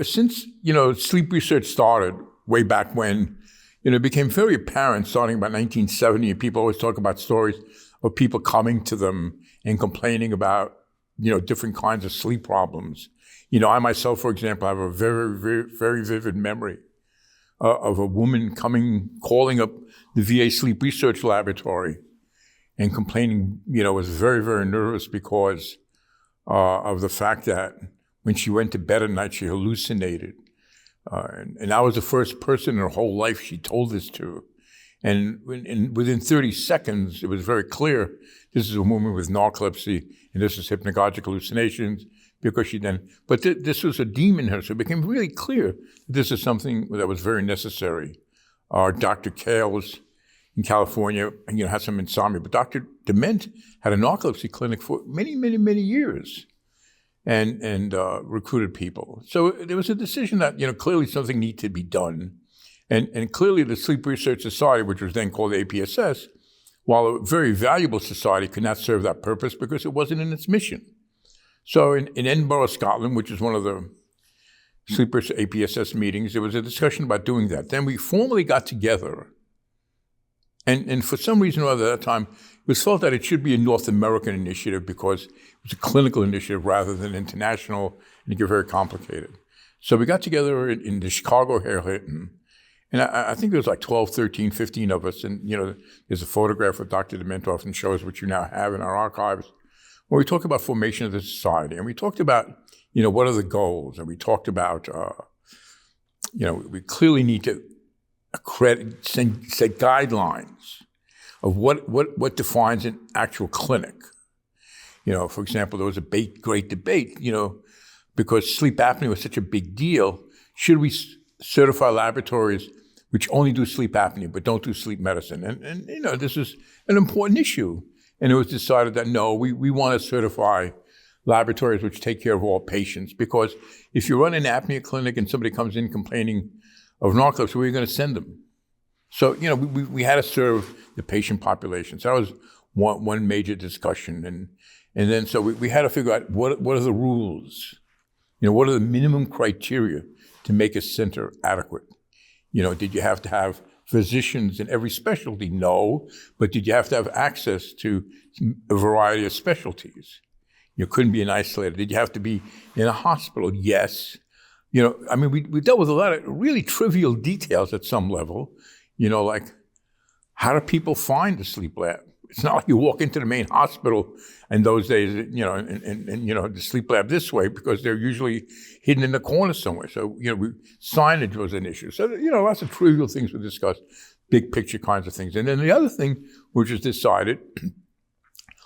Since sleep research started way back when, it became very apparent starting about 1970. People always talk about stories of people coming to them and complaining about, different kinds of sleep problems. I myself, for example, have a very, very, very vivid memory of a woman calling up the VA Sleep Research Laboratory and complaining, was very, very nervous because of the fact that when she went to bed at night, she hallucinated. And I was the first person in her whole life she told this to. And within 30 seconds, it was very clear this is a woman with narcolepsy and this is hypnagogic hallucinations because but this was a demon in her. So it became really clear that this is something that was very necessary. Dr. Kales in California, had some insomnia, but Dr. Dement had a narcolepsy clinic for many, many, many years and recruited people. So there was a decision that, clearly something needed to be done. And clearly the Sleep Research Society, which was then called APSS, while a very valuable society, could not serve that purpose because it wasn't in its mission. So in Edinburgh, Scotland, which is one of the Sleep Research APSS meetings, there was a discussion about doing that. Then we formally got together. And for some reason or other at that time, it was thought that it should be a North American initiative because it was a clinical initiative rather than international, and it got very complicated. So we got together in the Chicago Hilton, and I think there was like 12, 13, 15 of us. And, there's a photograph of Dr. Dement often shows, which you now have in our archives, where we talk about formation of the society. And we talked about, what are the goals? And we talked about, we clearly need to set guidelines of what defines an actual clinic. For example, there was a great debate, because sleep apnea was such a big deal. Should we certify laboratories which only do sleep apnea but don't do sleep medicine? And this is an important issue. And it was decided that no, we want to certify laboratories which take care of all patients, because if you run an apnea clinic and somebody comes in complaining of narcolepsy, where are you going to send them? So, we had to serve the patient population. So that was one major discussion. And then so we had to figure out what are the rules? What are the minimum criteria to make a center adequate? Did you have to have physicians in every specialty? No. But did you have to have access to a variety of specialties? You couldn't be an isolated. Did you have to be in a hospital? Yes. We dealt with a lot of really trivial details at some level, like how do people find the sleep lab? It's not like you walk into the main hospital in those days, and the sleep lab this way, because they're usually hidden in the corner somewhere. So, signage was an issue. So, lots of trivial things were discussed, big picture kinds of things. And then the other thing which was decided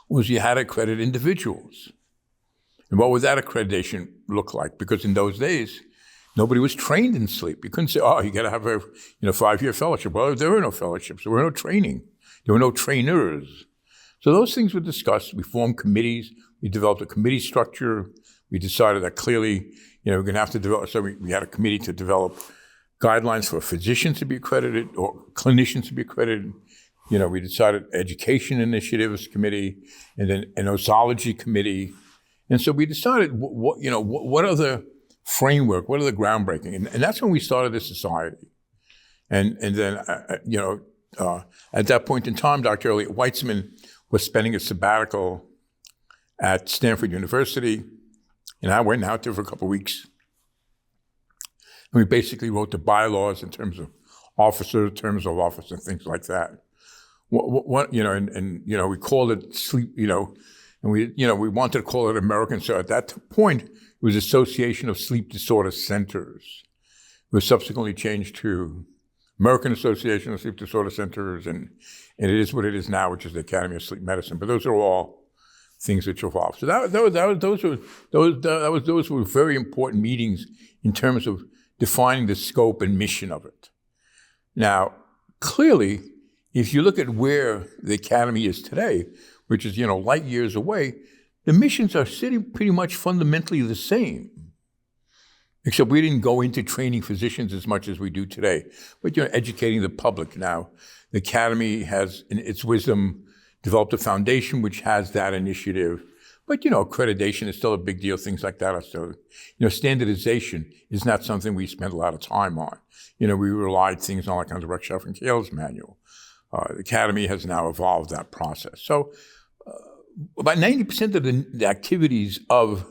was you had to accredit individuals. And what would that accreditation look like? Because in those days, nobody was trained in sleep. You couldn't say, you got to have a 5-year fellowship. Well, there were no fellowships. There were no training. There were no trainers. So those things were discussed. We formed committees. We developed a committee structure. We decided that clearly, we're going to have to develop. So we had a committee to develop guidelines for physicians to be accredited or clinicians to be accredited. We decided education initiatives committee, and then an nosology committee. And so we decided what are the framework, what are the groundbreaking? And that's when we started this society. And then, at that point in time, Dr. Elliot Weitzman was spending a sabbatical at Stanford University, and I went out there for a couple of weeks. And we basically wrote the bylaws in terms of officer, terms of office, and things like that. We called it sleep, and we wanted to call it American. So at that point, it was Association of Sleep Disorder Centers. It was subsequently changed to American Association of Sleep Disorder Centers, and it is what it is now, which is the Academy of Sleep Medicine. But those are all things which evolved. So those were very important meetings in terms of defining the scope and mission of it. Now, clearly, if you look at where the Academy is today, which is light years away, the missions are sitting pretty much fundamentally the same. Except we didn't go into training physicians as much as we do today, but educating the public now. The Academy has, in its wisdom, developed a foundation which has that initiative, But, accreditation is still a big deal. Things like that are still, standardization is not something we spend a lot of time on. We relied things on like on the Rechtschaffen and Kale's manual. The Academy has now evolved that process. So about 90% of the activities of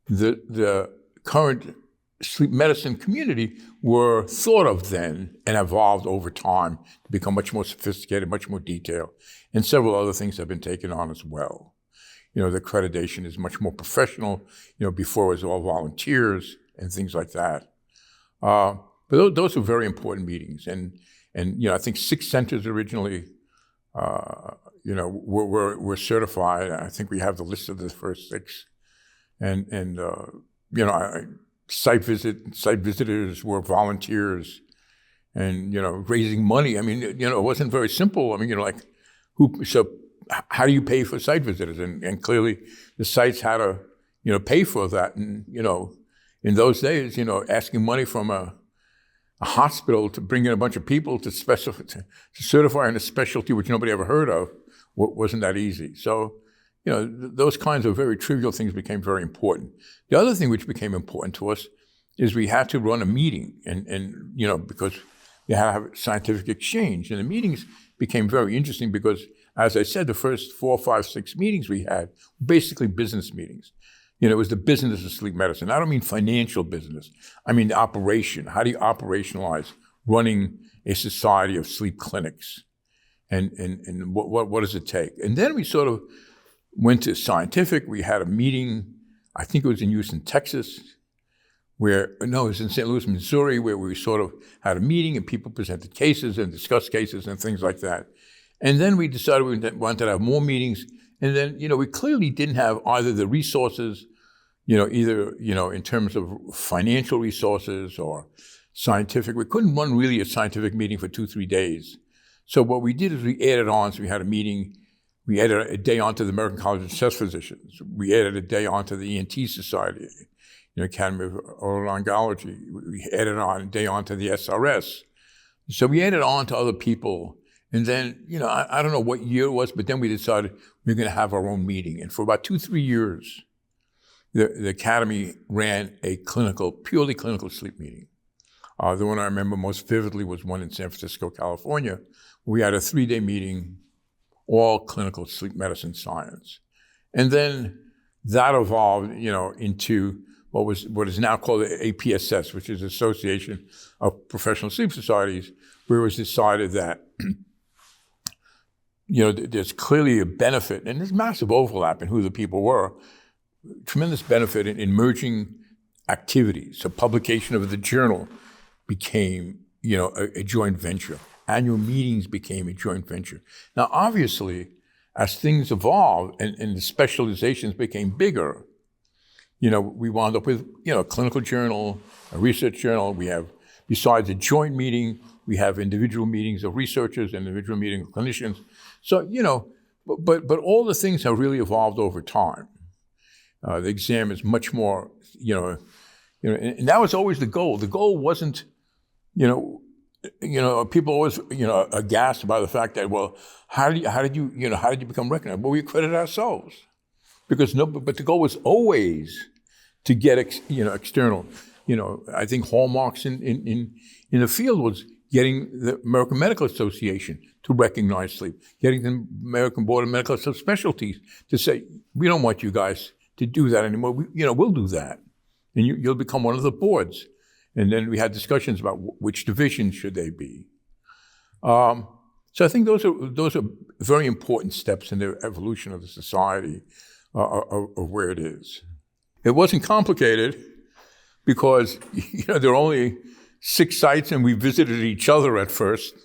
the current sleep medicine community were thought of then and evolved over time to become much more sophisticated, much more detailed. And several other things have been taken on as well. The accreditation is much more professional. Before it was all volunteers and things like that. But those were very important meetings. And I think 6 centers originally, were certified. I think we have the list of the first 6. And site visitors were volunteers, and raising money. I mean, it wasn't very simple. I mean, so how do you pay for site visitors? And clearly, the sites had to pay for that. And in those days, asking money from a hospital to bring in a bunch of people to certify in a specialty which nobody ever heard of wasn't that easy. So. Those kinds of very trivial things became very important. The other thing which became important to us is we had to run a meeting, and because we had to have scientific exchange. And the meetings became very interesting because, as I said, the first 4, 5, 6 meetings we had were basically business meetings. It was the business of sleep medicine. I don't mean financial business. I mean the operation. How do you operationalize running a society of sleep clinics? And what does it take? And then we sort of went to scientific. We had a meeting, I think it was in Houston, Texas, it was in St. Louis, Missouri, where we sort of had a meeting and people presented cases and discussed cases and things like that. And then we decided we wanted to have more meetings. And then, we clearly didn't have either the resources, either, in terms of financial resources or scientific. We couldn't run really a scientific meeting for 2-3 days. So what we did is we added on. So we had a meeting. We added a day onto the American College of Chest Physicians. We added a day onto the ENT Society, Academy of Otolaryngology. We added on a day onto the SRS. So we added on to other people. And then, I don't know what year it was, but then we decided we were going to have our own meeting. And for about 2-3 years, the Academy ran a purely clinical sleep meeting. The one I remember most vividly was one in San Francisco, California. We had a 3-day meeting, all clinical sleep medicine science. And then that evolved, into what is now called the APSS, which is Association of Professional Sleep Societies, where it was decided that, there's clearly a benefit, and there's massive overlap in who the people were, tremendous benefit in merging activities. So publication of the journal became, a joint venture. Annual meetings became a joint venture. Now, obviously, as things evolved and the specializations became bigger, we wound up with, a clinical journal, a research journal. We have, besides a joint meeting, we have individual meetings of researchers, individual meetings of clinicians. So, but all the things have really evolved over time. The exam is much more, and that was always the goal. The goal wasn't, people always, aghast by the fact that, well, how did you become recognized? Well, we accredited ourselves, but the goal was always to get, external. I think hallmarks in the field was getting the American Medical Association to recognize sleep, getting the American Board of Medical Subspecialties to say, we don't want you guys to do that anymore. We'll do that, and you'll become one of the boards. And then we had discussions about which divisions should they be. So I think those are very important steps in the evolution of the society of where it is. It wasn't complicated because there were only 6 sites and we visited each other at first.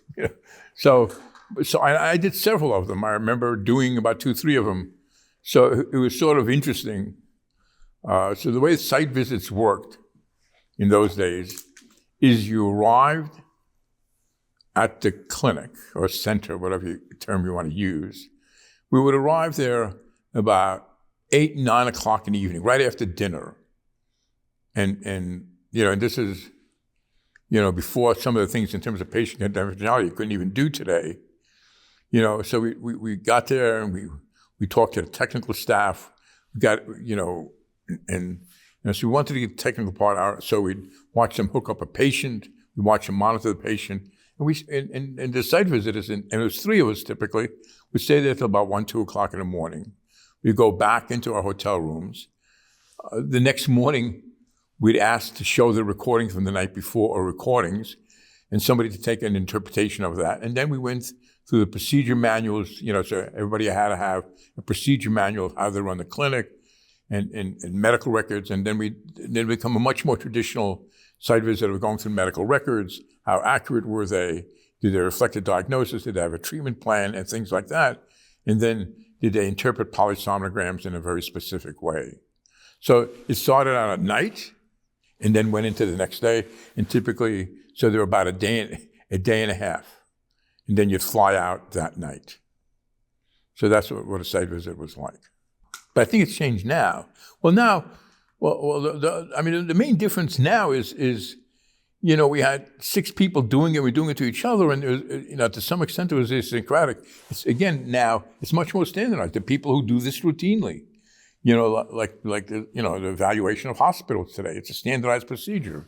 So I did several of them. I remember doing about 2-3 of them. So it was sort of interesting. So the way site visits worked in those days is you arrived at the clinic or center, whatever term you want to use. We would arrive there about 8, 9 o'clock in the evening, right after dinner. And this is, before some of the things in terms of patient confidentiality you couldn't even do today. So we got there and we talked to the technical staff. We got, so we wanted to get the technical part out. So we'd watch them hook up a patient. We watch them monitor the patient. And the site visitors, and it was 3 of us typically, we'd stay there till about 1, 2 o'clock in the morning. We'd go back into our hotel rooms. The next morning, we'd ask to show the recordings from the night before or recordings, and somebody to take an interpretation of that. And then we went through the procedure manuals, so everybody had to have a procedure manual of how they run the clinic and medical records. And then we become a much more traditional site visit of going through medical records. How accurate were they? Did they reflect a diagnosis? Did they have a treatment plan and things like that? And then did they interpret polysomnograms in a very specific way? So it started out at night and then went into the next day. And typically, so there were about a day and a half. And then you'd fly out that night. So that's what a site visit was like. But I think it's changed now. Well, now, the main difference now is we had 6 people doing it. We're doing it to each other, and to some extent it was idiosyncratic. Now it's much more standardized. The people who do this routinely, like the evaluation of hospitals today. It's a standardized procedure.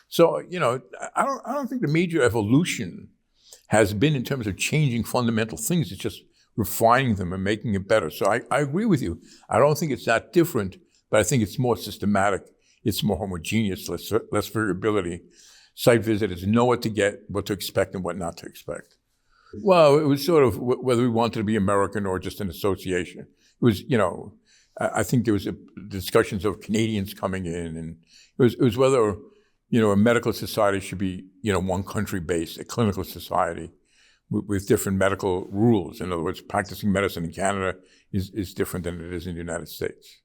So I don't think the major evolution has been in terms of changing fundamental things. It's just refining them and making it better. So I agree with you. I don't think it's that different, but I think it's more systematic. It's more homogeneous, less variability. Site visitors know what to get, what to expect, and what not to expect. Well, it was sort of whether we wanted to be American or just an association. It was, I think there was discussions of Canadians coming in, and it was whether, a medical society should be, one country based, a clinical society with different medical rules. In other words, practicing medicine in Canada is different than it is in the United States.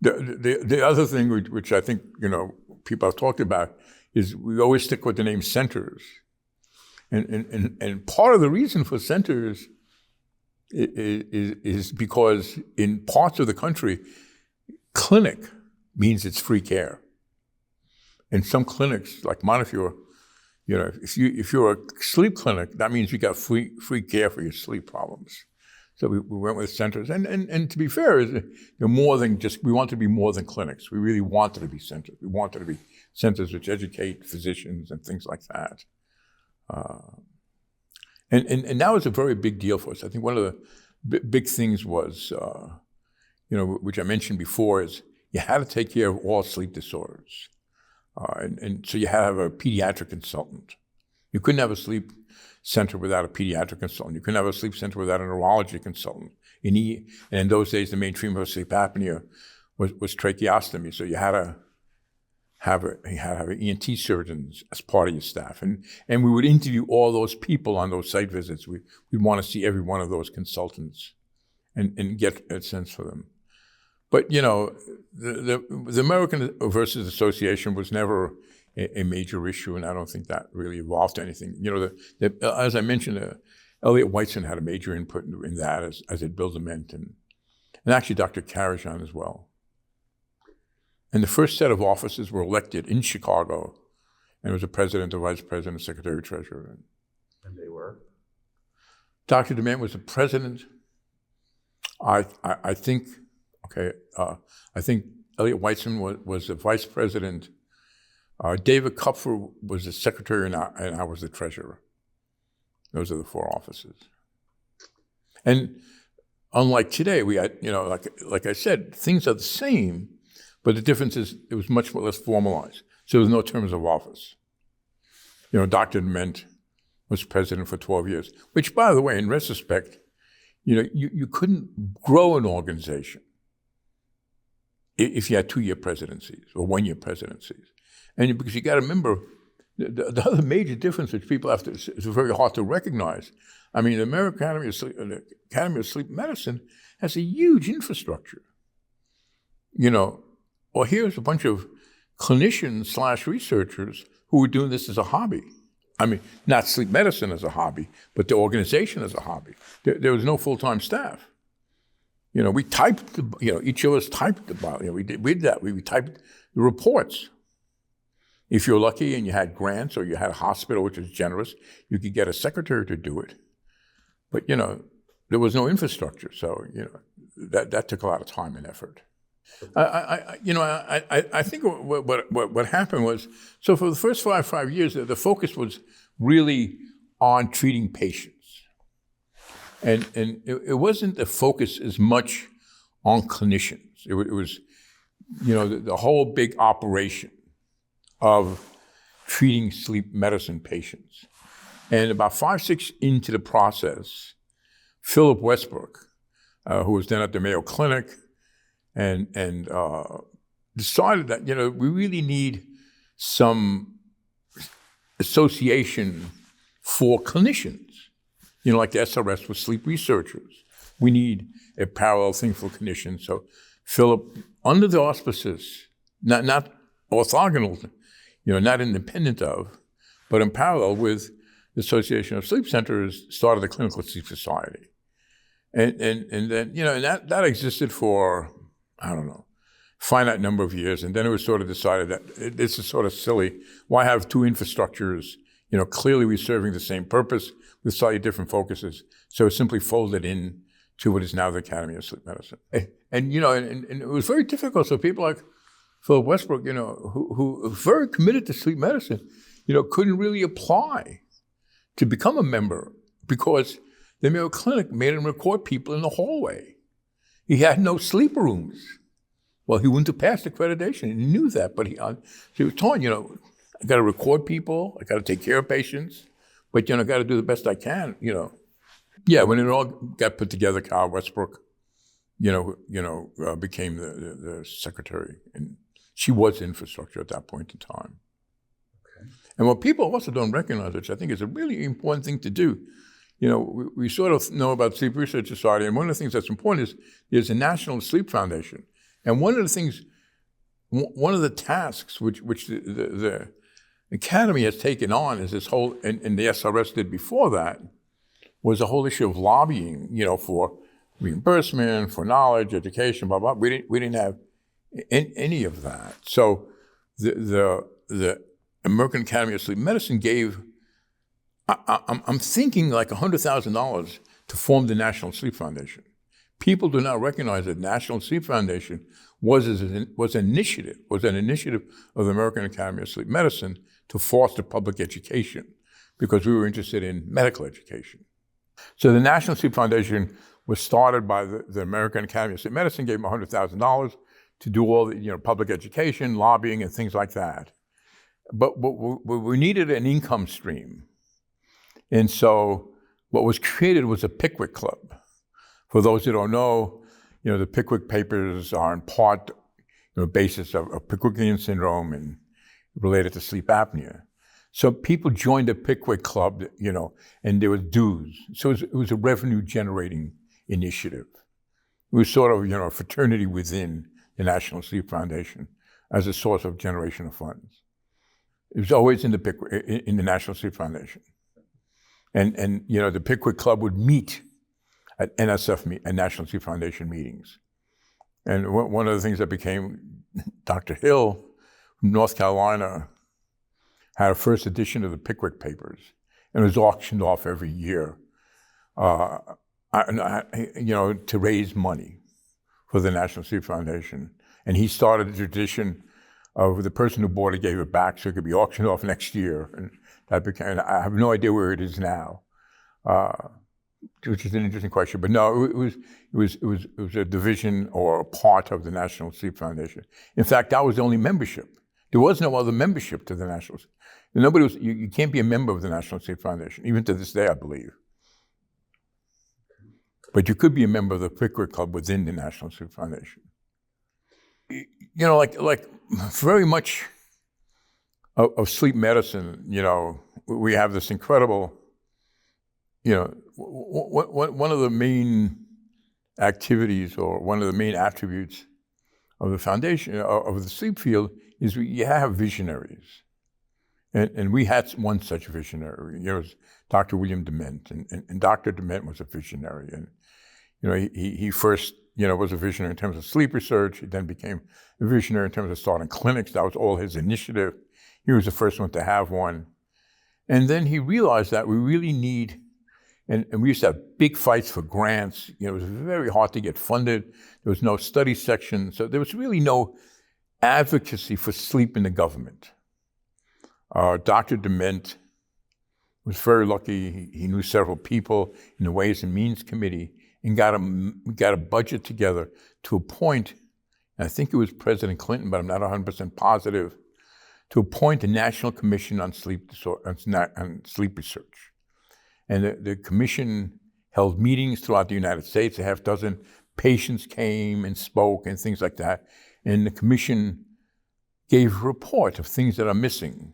The other thing which I think, people have talked about is we always stick with the name centers. And part of the reason for centers is because in parts of the country, clinic means it's free care. In some clinics, like Montefiore, if you're a sleep clinic, that means you got free care for your sleep problems. So we went with centers, and to be fair, they're more than just. We want to be more than clinics. We really wanted to be centers. We wanted to be centers which educate physicians and things like that. And that was a very big deal for us. I think one of the big things was, which I mentioned before, is you had to take care of all sleep disorders. And so you had to have a pediatric consultant. You couldn't have a sleep center without a pediatric consultant. You couldn't have a sleep center without a neurology consultant. And in those days, the main treatment of sleep apnea was tracheostomy. So you had to have ENT surgeons as part of your staff. And we would interview all those people on those site visits. We'd want to see every one of those consultants and get a sense for them. But, the American versus Association was never a major issue, and I don't think that really evolved to anything. As I mentioned, Elliot Weitzman had a major input in that as it built meant, and actually Dr. Karajan as well. And the first set of officers were elected in Chicago, and it was a president, a vice president, a secretary, treasurer. And they were? Dr. DeMent was the president. I think Elliot Weitzman was the vice president. David Kupfer was the secretary, and I was the treasurer. Those are the 4 offices. And unlike today, we had, like I said, things are the same, but the difference is it was much less formalized. So there's no terms of office. Dr. DeMent was president for 12 years, which, by the way, in retrospect, you couldn't grow an organization if you had 2-year presidencies or 1-year presidencies. And because you got to remember, the other major difference which people have to, it's very hard to recognize. I mean, the American Academy of Sleep Medicine has a huge infrastructure. Well, here's a bunch of clinicians / researchers who were doing this as a hobby. I mean, not sleep medicine as a hobby, but the organization as a hobby. There was no full-time staff. We typed, each of us typed about, we did that. We typed the reports. If you're lucky and you had grants or you had a hospital which was generous, you could get a secretary to do it. But, there was no infrastructure. So, that took a lot of time and effort. I think what happened was, so for the first five years, the focus was really on treating patients. And it wasn't the focus as much on clinicians. It was, the whole big operation of treating sleep medicine patients. And about 5-6 into the process, Philip Westbrook, who was then at the Mayo Clinic, and decided that, we really need some association for clinicians, like the SRS for sleep researchers. We need a parallel thing for clinicians. So Philip, under the auspices, not orthogonal, not independent of, but in parallel with the Association of Sleep Centers, started the Clinical Sleep Society. And then, and that existed for, I don't know, finite number of years. And then it was sort of decided that this is sort of silly. Why have two infrastructures, clearly we're serving the same purpose with slightly different focuses. So it simply folded in to what is now the Academy of Sleep Medicine. And it was very difficult. So people like Philip Westbrook, who very committed to sleep medicine, couldn't really apply to become a member because the Mayo Clinic made him record people in the hallway. He had no sleep rooms. Well, he wouldn't have passed accreditation. He knew that, but so he was told, I got to record people, I got to take care of patients, but I got to do the best I can. Yeah, when it all got put together, Carl Westbrook, became the secretary, and she was infrastructure at that point in time. Okay. And what people also don't recognize, which I think is a really important thing to do, we sort of know about Sleep Research Society, and one of the things that's important is there's a National Sleep Foundation. And one of the tasks which the Academy has taken on is this whole, and the SRS did before that, was the whole issue of lobbying, for reimbursement, for knowledge, education, blah, blah. We didn't have any of that. So the American Academy of Sleep Medicine gave, I'm thinking like $100,000 to form the National Sleep Foundation. People do not recognize that National Sleep Foundation was an initiative of the American Academy of Sleep Medicine to foster public education because we were interested in medical education. So the National Sleep Foundation was started by the American Academy of Sleep Medicine, gave them $100,000 to do all the public education, lobbying, and things like that. But we needed an income stream. And so what was created was a Pickwick Club. For those who don't know, the Pickwick papers are in part basis of Pickwickian syndrome and related to sleep apnea. So people joined the Pickwick Club, and there was dues. So it was a revenue generating initiative. It was sort of, a fraternity within the National Sleep Foundation as a source of generation of funds. It was always in the National Sleep Foundation. And the Pickwick Club would meet at NSF, at National Sleep Foundation meetings. And one of the things that became, Dr. Hill from North Carolina had a first edition of the Pickwick papers, and it was auctioned off every year, to raise money for the National Sleep Foundation. And he started a tradition of the person who bought it gave it back so it could be auctioned off next year. And that became, I have no idea where it is now. Which is an interesting question, but no, it was a division or a part of the National Sleep Foundation. In fact, that was the only membership. There was no other membership to the National. You can't be a member of the National Sleep Foundation, even to this day, I believe. But you could be a member of the Pickwick Club within the National Sleep Foundation. Like very much of sleep medicine, we have this incredible. One of the main activities or one of the main attributes of the foundation, of the sleep field, is you have visionaries. And we had one such visionary. It was Dr. William Dement. And Dr. Dement was a visionary. And, he first, was a visionary in terms of sleep research. He then became a visionary in terms of starting clinics. That was all his initiative. He was the first one to have one. And then he realized that we really need And we used to have big fights for grants. It was very hard to get funded. There was no study section. So there was really no advocacy for sleep in the government. Dr. Dement was very lucky. He knew several people in the Ways and Means Committee and got a budget together to appoint, and I think it was President Clinton, but I'm not 100% positive, to appoint a National Commission on Sleep Research. And the commission held meetings throughout the United States. A half dozen patients came and spoke and things like that. And the commission gave a report of things that are missing.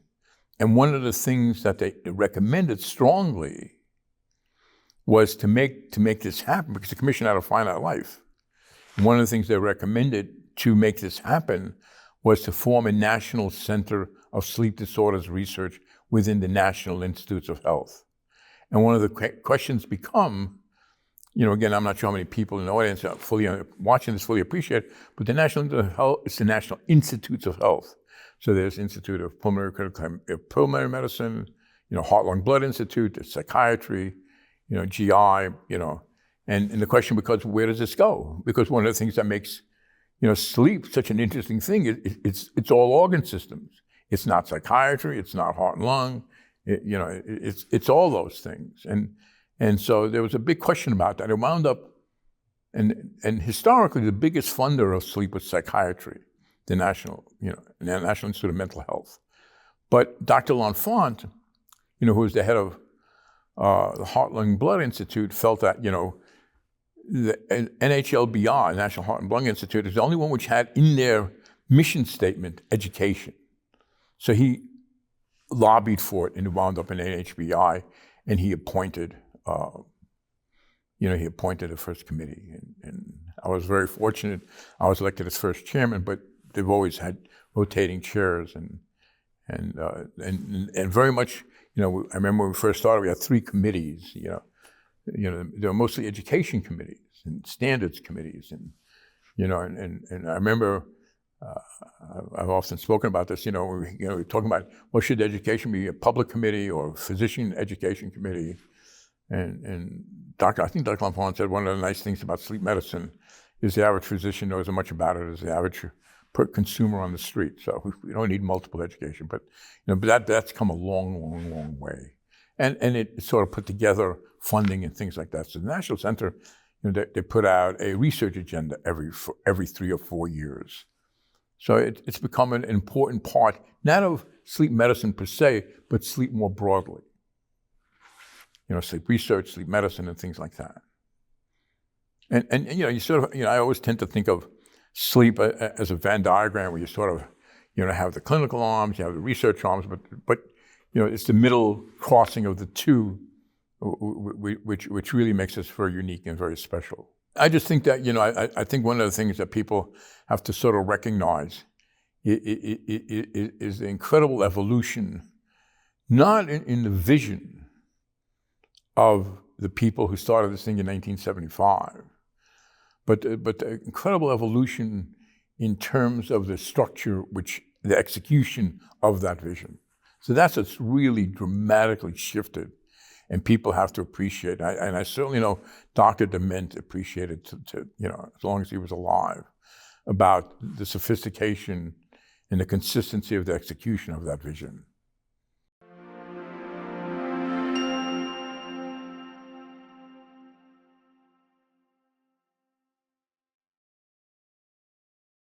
And one of the things that they recommended strongly was to make this happen, because the commission had a finite life. And one of the things they recommended to make this happen was to form a National Center of Sleep Disorders Research within the National Institutes of Health. And one of the questions become, again, I'm not sure how many people in the audience are watching this fully appreciate, but the National Institutes of Health is the National Institutes of Health. So there's Institute of Pulmonary Medicine, Heart, Lung, Blood Institute, there's psychiatry, GI, and the question becomes, where does this go? Because one of the things that makes, sleep such an interesting thing, it's all organ systems. It's not psychiatry, it's not heart and lung, it's all those things. And so there was a big question about that. It wound up, and historically the biggest funder of sleep was psychiatry, the National Institute of Mental Health. But Dr. L'Enfant, who was the head of the Heart, Lung, Blood Institute, felt that, the NHLBI, National Heart and Lung Institute, is the only one which had in their mission statement education. So he lobbied for it and it wound up in NHBI, and he appointed, the first committee. And I was very fortunate. I was elected as first chairman, but they've always had rotating chairs and very much, I remember when we first started, we had 3 committees, they were mostly education committees and standards committees. And I remember, I've often spoken about this, we're talking about, well, should education be a public committee or a physician education committee? And I think Dr. L'Enfant said one of the nice things about sleep medicine is the average physician knows as much about it as the average per consumer on the street. So we don't need multiple education, but that's come a long, long, long way. And it sort of put together funding and things like that. So the National Center, they put out a research agenda every 3 or 4 years. So it's become an important part, not of sleep medicine per se, but sleep more broadly. Sleep research, sleep medicine, and things like that. And you sort of, I always tend to think of sleep as a Venn diagram where you sort of, have the clinical arms, you have the research arms, but it's the middle crossing of the two, which really makes us very unique and very special. I just think that, I think one of the things that people have to sort of recognize is the incredible evolution, not in the vision of the people who started this thing in 1975, but the incredible evolution in terms of the structure, the execution of that vision. So that's what's really dramatically shifted, and people have to appreciate. And I certainly know Dr. Dement appreciated, as long as he was alive, about the sophistication and the consistency of the execution of that vision.